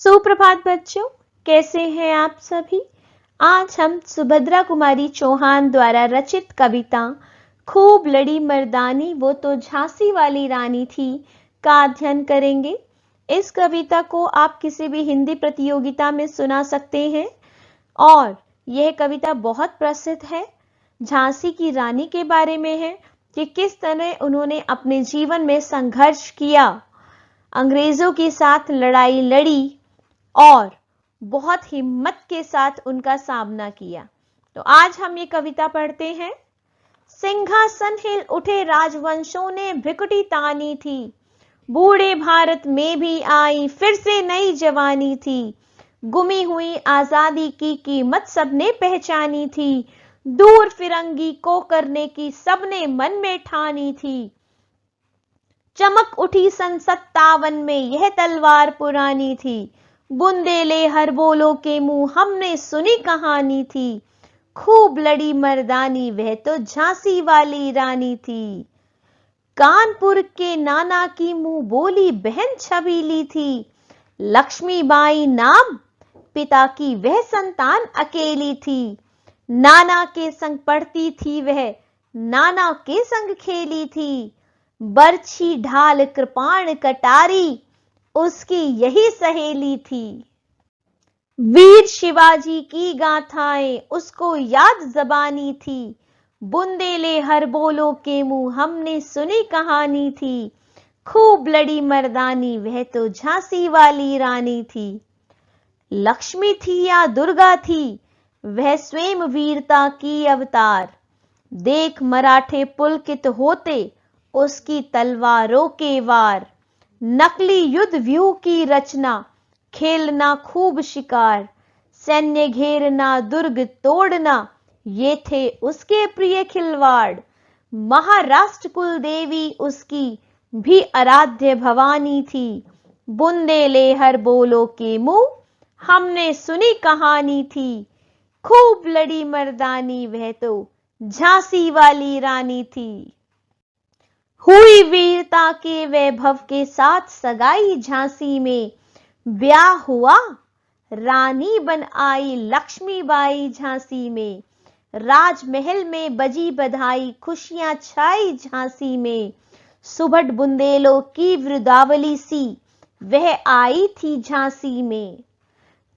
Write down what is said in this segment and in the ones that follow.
सुप्रभात बच्चों, कैसे हैं आप सभी। आज हम सुभद्रा कुमारी चौहान द्वारा रचित कविता खूब लड़ी मर्दानी वो तो झांसी वाली रानी थी का अध्ययन करेंगे। इस कविता को आप किसी भी हिंदी प्रतियोगिता में सुना सकते हैं और यह कविता बहुत प्रसिद्ध है। झांसी की रानी के बारे में है कि किस तरह उन्होंने अपने जीवन में संघर्ष किया, अंग्रेजों के साथ लड़ाई लड़ी और बहुत हिम्मत के साथ उनका सामना किया। तो आज हम ये कविता पढ़ते हैं। सिंहासन हिल उठे राजवंशों ने भ्रिकुटी तानी थी, बूढ़े भारत में भी आई फिर से नई जवानी थी। गुमी हुई आजादी की कीमत सबने पहचानी थी, दूर फिरंगी को करने की सबने मन में ठानी थी। चमक उठी सन 57 में यह तलवार पुरानी थी, बुंदेले हर बोलो के मुंह हमने सुनी कहानी थी। खूब लड़ी मर्दानी वह तो झांसी वाली रानी थी। कानपुर के नाना की मुंह बोली बहन छबीली थी, लक्ष्मीबाई नाम पिता की वह संतान अकेली थी। नाना के संग पढ़ती थी वह, नाना के संग खेली थी। बरछी ढाल कृपाण कटारी उसकी यही सहेली थी। वीर शिवाजी की गाथाएं उसको याद जबानी थी, बुंदेले हर बोलो के मुंह हमने सुनी कहानी थी। खूब लड़ी मर्दानी वह तो झांसी वाली रानी थी। लक्ष्मी थी या दुर्गा थी वह स्वयं वीरता की अवतार, देख मराठे पुलकित होते उसकी तलवारों के वार। नकली युद्ध व्यूह की रचना, खेलना खूब शिकार, सैन्य घेरना दुर्ग तोड़ना ये थे उसके प्रिय खिलवाड़। महाराष्ट्र कुल देवी उसकी भी आराध्य भवानी थी, बुंदेले हर बोलो के मुंह हमने सुनी कहानी थी। खूब लड़ी मर्दानी वह तो झांसी वाली रानी थी। हुई वीरता के वैभव के साथ सगाई झांसी में, ब्याह हुआ रानी बन आई लक्ष्मीबाई झांसी में। राजमहल में बजी बधाई खुशियां छाई झांसी में, सुभट बुंदेलों की वृदावली सी वह आई थी झांसी में।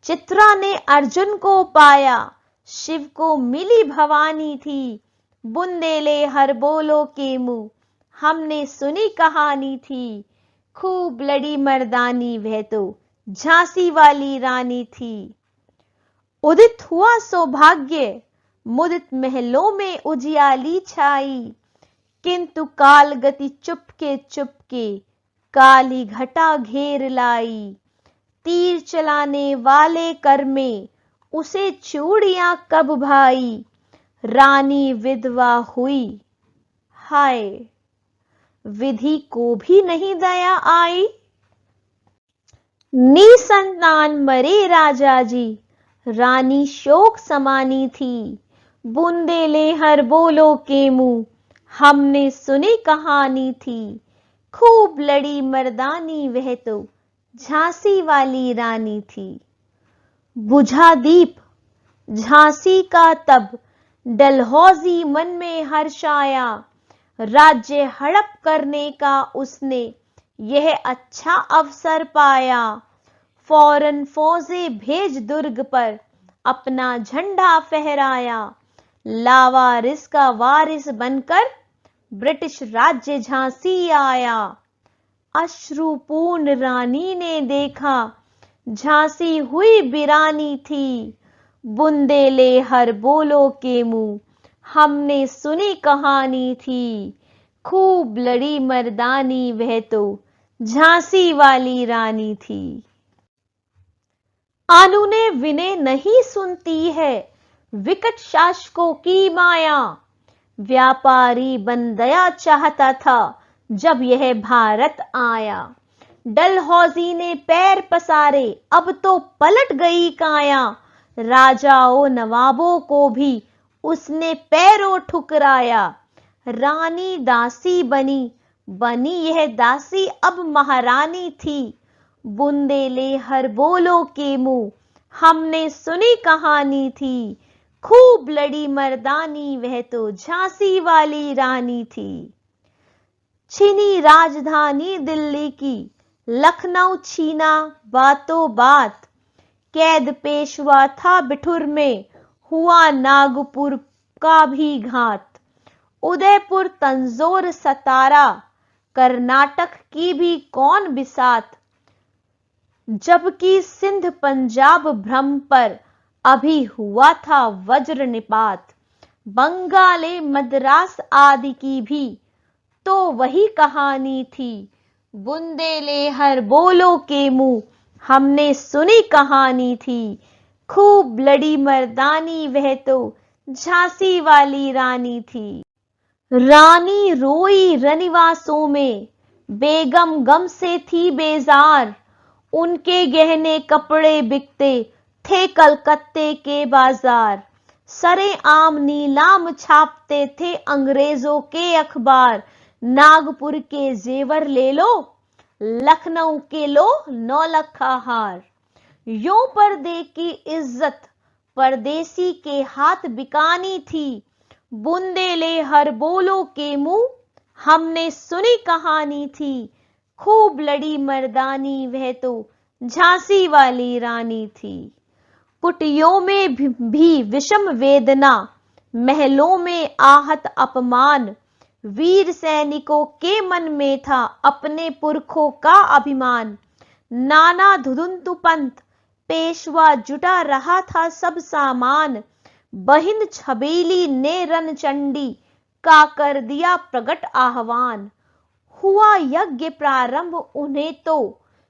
चित्रा ने अर्जुन को पाया शिव को मिली भवानी थी, बुंदेले हर बोलो के मुंह हमने सुनी कहानी थी। खूब लड़ी मर्दानी वह तो झांसी वाली रानी थी। उदित हुआ सौभाग्य मुदित महलों में उजियाली छाई, किंतु काल गति चुपके काली घटा घेर लाई। तीर चलाने वाले कर में उसे चूड़ियां कब भाई, रानी विधवा हुई हाय विधि को भी नहीं दया आई। निसंतान मरे राजा जी रानी शोक समानी थी, बुंदेले हर बोलो के मुंह हमने सुनी कहानी थी। खूब लड़ी मर्दानी वह तो झांसी वाली रानी थी। बुझा दीप झांसी का तब डलहौजी मन में हर्षाया, राज्य हड़प करने का उसने यह अच्छा अवसर पाया। फौरन फौजे भेज दुर्ग पर अपना झंडा फहराया, लावारिस का वारिस बनकर ब्रिटिश राज्य झांसी आया। अश्रुपूर्ण रानी ने देखा झांसी हुई वीरानी थी, बुंदेले हर बोलो के मुंह हमने सुनी कहानी थी। खूब लड़ी मर्दानी वह तो झांसी वाली रानी थी। आलू ने विनय नहीं सुनती है विकट शासकों की माया, व्यापारी बन गया चाहता था जब यह भारत आया। डलहौजी ने पैर पसारे अब तो पलट गई काया, राजाओं नवाबों को भी उसने पैरों ठुकराया। रानी दासी बनी यह दासी अब महारानी थी, बुंदेले हर बोलो के मुंह हमने सुनी कहानी थी। खूब लड़ी मर्दानी वह तो झांसी वाली रानी थी। छीनी राजधानी दिल्ली की लखनऊ छीना बातों बात। कैद पेशवा था बिठुर में हुआ नागपुर का भी घात। उदयपुर तंजौर सतारा कर्नाटक की भी कौन बिसात। जबकि सिंध पंजाब भ्रम पर अभी हुआ था वज्र निपात। बंगाले मद्रास आदि की भी तो वही कहानी थी। बुंदेले हर बोलो के मुंह हमने सुनी कहानी थी। खूब लड़ी मर्दानी वह तो झांसी वाली रानी थी। रानी रोई रनिवासों में बेगम गम से थी बेजार। उनके गहने कपड़े बिकते थे कलकत्ते के बाजार। सरे आम नीलाम छापते थे अंग्रेजों के अखबार। नागपुर के जेवर ले लो लखनऊ के लो 9 लखा हार। यूं पर्दे की इज्जत परदेसी के हाथ बिकानी थी। बुंदेले हर बोलो के मुंह हमने सुनी कहानी थी। खूब लड़ी मर्दानी वह तो झांसी वाली रानी थी। कुटियों में भी विषम वेदना महलों में आहत अपमान। वीर सैनिकों के मन में था अपने पुरखों का अभिमान। नाना धुधुंतु पंथ पेशवा जुटा रहा था सब सामान। बहिन छबीली ने रणचंडी का कर दिया प्रगट आह्वान। हुआ यज्ञ प्रारंभ उन्हें तो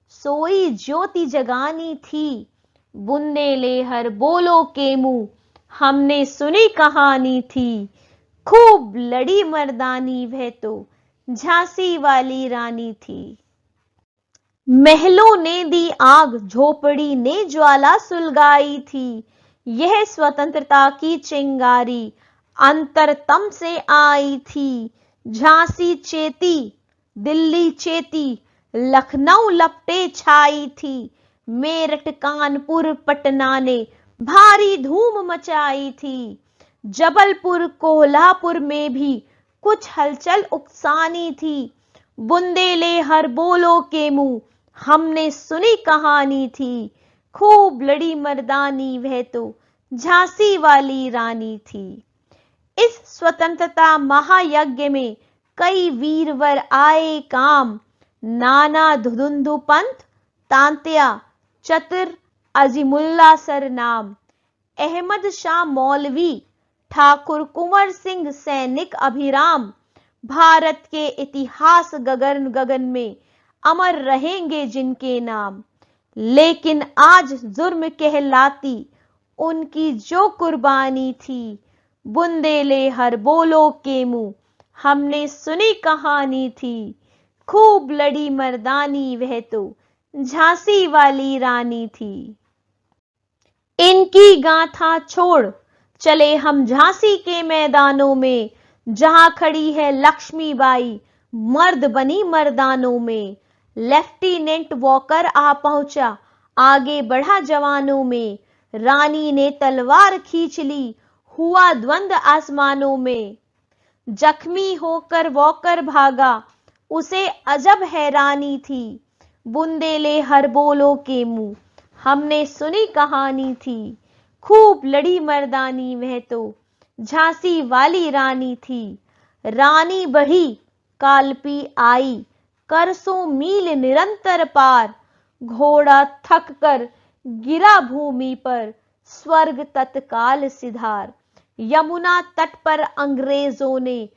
सोई ज्योति जगानी थी। बुंदेले हर बोलो के मुंह हमने सुनी कहानी थी। खूब लड़ी मर्दानी वह तो झांसी वाली रानी थी। महलों ने दी आग झोपड़ी ने ज्वाला सुलगाई थी। यह स्वतंत्रता की चिंगारी अंतरतम से आई थी। झांसी चेती दिल्ली चेती लखनऊ लपटे छाई थी। मेरठ कानपुर पटना ने भारी धूम मचाई थी। जबलपुर कोल्हापुर में भी कुछ हलचल उकसानी थी। बुंदेले हर बोलो के मुंह हमने सुनी कहानी थी। खूब लड़ी मर्दानी वह तो झांसी वाली रानी थी। इस स्वतंत्रता महायज्ञ में कई वीरवर आए काम। नाना धुधुंधु पंथ तांत्या चतुर अजीमुल्ला सरनाम। अहमद शाह मौलवी ठाकुर कुंवर सिंह सैनिक अभिराम। भारत के इतिहास गगन गगन में अमर रहेंगे जिनके नाम। लेकिन आज जुर्म कहलाती उनकी जो कुर्बानी थी। बुंदेले हर बोलो के मुंह हमने सुनी कहानी थी। खूब लड़ी मर्दानी वह तो झांसी वाली रानी थी। इनकी गाथा छोड़ चले हम झांसी के मैदानों में। जहां खड़ी है लक्ष्मीबाई मर्द बनी मर्दानों में। लेफ्टिनेंट वॉकर आ पहुंचा आगे बढ़ा जवानों में। रानी ने तलवार खींच ली हुआ द्वंद आसमानों में। जख्मी होकर वॉकर भागा उसे अजब हैरानी थी। बुंदेले हर बोलो के मुंह हमने सुनी कहानी थी। खूब लड़ी मर्दानी वह तो झांसी वाली रानी थी। रानी बढ़ी कालपी आई करसों मील निरंतर पार। घोड़ा थक कर गिरा भूमि पर स्वर्ग तत्काल सिधार। यमुना तट पर अंग्रेजों ने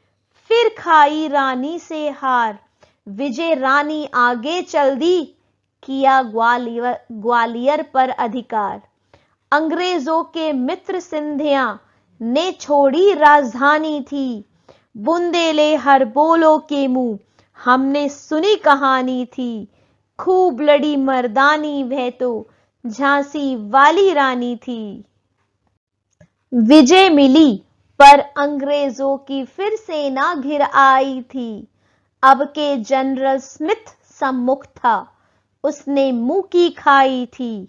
फिर खाई रानी से हार। विजय रानी आगे चल दी किया ग्वालियर पर अधिकार। अंग्रेजों के मित्र सिंधिया ने छोड़ी राजधानी थी। बुंदेले हर बोलो के मुंह हमने सुनी कहानी थी। खूब लड़ी मर्दानी वह तो झांसी वाली रानी थी। विजय मिली पर अंग्रेजों की फिर सेना घिर आई थी। अब के जनरल स्मिथ सम्मुख था उसने मूकी खाई थी।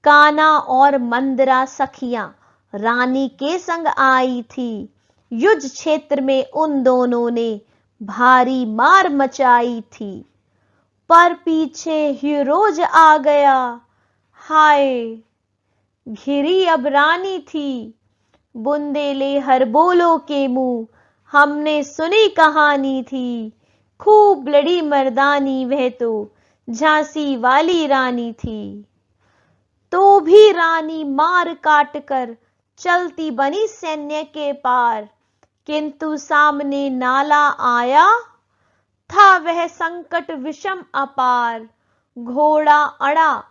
काना और मंदरा सखियां रानी के संग आई थी। युद्ध क्षेत्र में उन दोनों ने भारी मार मचाई थी। पर पीछे हीरोज आ गया, हाय घिरी अब रानी थी। बुंदेले हर बोलो के मुंह हमने सुनी कहानी थी। खूब लड़ी मर्दानी वह तो झांसी वाली रानी थी। तो भी रानी मार काट कर चलती बनी सैन्य के पार। किंतु सामने नाला आया, था वह संकट विषम अपार। घोड़ा अड़ा,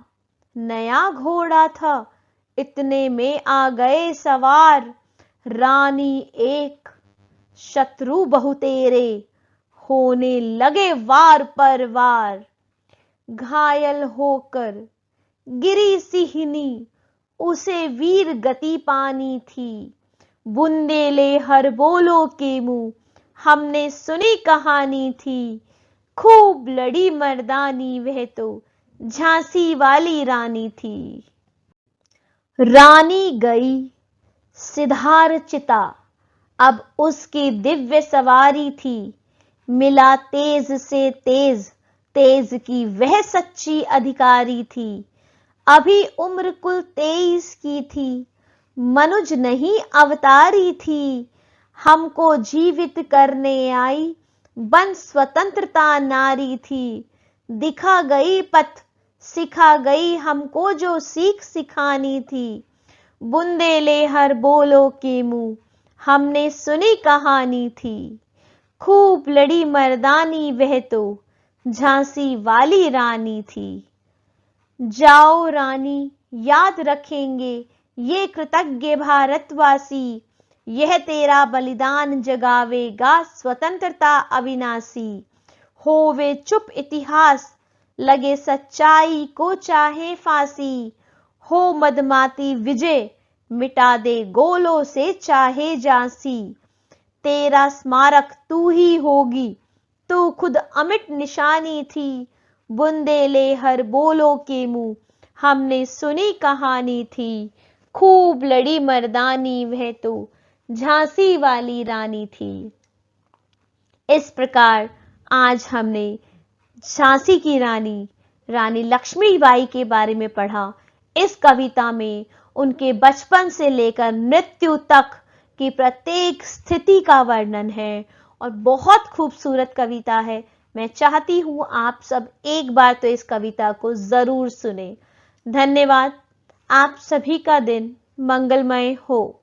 नया घोड़ा था, इतने में आ गए सवार। रानी एक, शत्रु बहुतेरे, होने लगे वार पर वार। घायल होकर गिरी सिहनी, उसे वीर गति पानी थी। बुंदेले हर बोलो के मुंह हमने सुनी कहानी थी। खूब लड़ी मर्दानी वह तो झांसी वाली रानी थी। रानी गई सिधार चिता, अब उसकी दिव्य सवारी थी। मिला तेज से तेज, तेज की वह सच्ची अधिकारी थी। अभी उम्र कुल 23 की थी, मनुज नहीं अवतारी थी। हमको जीवित करने आई, बन स्वतंत्रता नारी थी। दिखा गई पथ, सिखा गई हमको जो सीख सिखानी थी। बुंदेले हर बोलो के मुंह हमने सुनी कहानी थी। खूब लड़ी मर्दानी वह तो झांसी वाली रानी थी। जाओ रानी, याद रखेंगे ये कृतज्ञ भारतवासी। यह तेरा बलिदान जगावेगा स्वतंत्रता अविनाशी। होवे चुप इतिहास, लगे सच्चाई को चाहे फांसी। हो मदमाती विजय, मिटा दे गोलों से चाहे झांसी। तेरा स्मारक तू ही होगी, तू खुद अमिट निशानी थी। बुंदेले हर बोलो के मुंह हमने सुनी कहानी थी। खूब लड़ी मर्दानी वह तो झांसी वाली रानी थी। इस प्रकार आज हमने झांसी की रानी रानी लक्ष्मीबाई के बारे में पढ़ा। इस कविता में उनके बचपन से लेकर मृत्यु तक की प्रत्येक स्थिति का वर्णन है और बहुत खूबसूरत कविता है। मैं चाहती हूं आप सब एक बार तो इस कविता को जरूर सुने। धन्यवाद। आप सभी का दिन मंगलमय हो।